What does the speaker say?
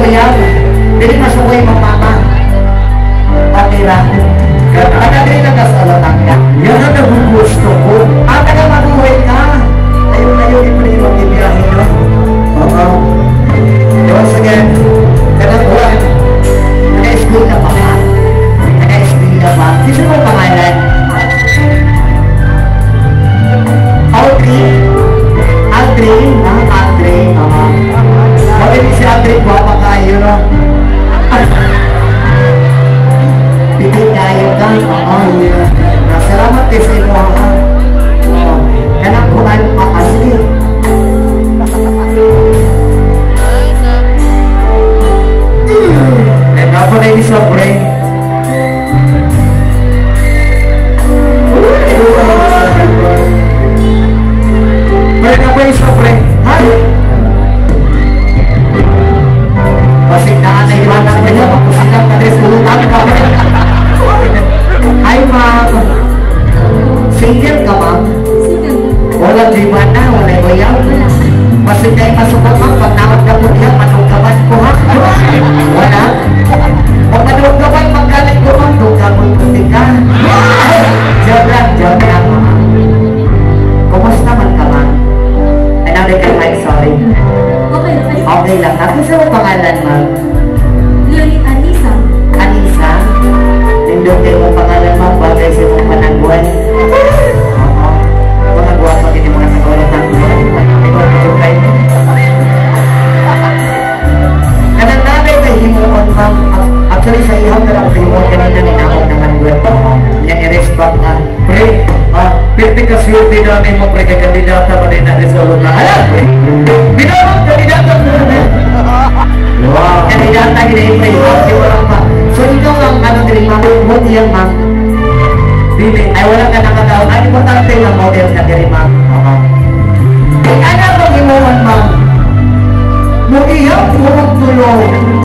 uyab. Dili masukoy mo mama. Okay lang. Kada rin nagkasalatan ka. Yan ang nagugusto ko. At taga mabuhay ka. Layo-layo iprimo ibiyahin mo. Oo. Once again, kanang buwan. Naka-school na pa ka. Naka-school na pa. Sino mo pangalan? Aldrin. Aldrin? Aldrin. Bakit si Aldrin guwapa kayo, no? Pipit kayo ka? Oo. Salamat kayo sa ito, ha? Kanang buwan pa kasi. Ako na yung sobre. Pwede ako yung sobre. Ha? Pasig na ka na iwan sa kanya. Magpusilang ka rin. Sulutan ka rin. Ay, ma'am. Single ka, ma'am? Wala diwan na. Wala yung bayaw. Pasig na yung masukot, ma'am. Pag nawag ka po niya, manungkaman ko, ha? Wala? O manungkaman, magkalit ko, ma'am. Nungkaman ko ka. Job lang, ma'am. Kumusta man ka, ma'am? Another ka, ma'am, sorry. Okay lang. Ako sa mo pangalan, ma'am? Anissa. Anissa? Nindot kayo mong pangalan, ma'am. Bagay sa mong panagwan. Oo. Panagwan pag hindi mga nagawala ng buwan. Ikaw ito kayo. Kananabay na himuon, ma'am. Actually, sa ihang na lang himuon kanina ninakot naman buwan. Yan i-respect ka. Pre, pirti ka swerte namin mo pre kandidata pa rin na resolve na. Alam, pre. Binawag kandidata mo na. Wow. Kandidata gina pre. Okay, walang pa. So, ikaw ang ano din, ma'am. Huwag yan, ma'am. Dili. Ay, wala ka nakataon. Ay, importante na model ka din, ma'am. Ay, ano bang imuwan, ma'am? Nung iyak, huwag tulong.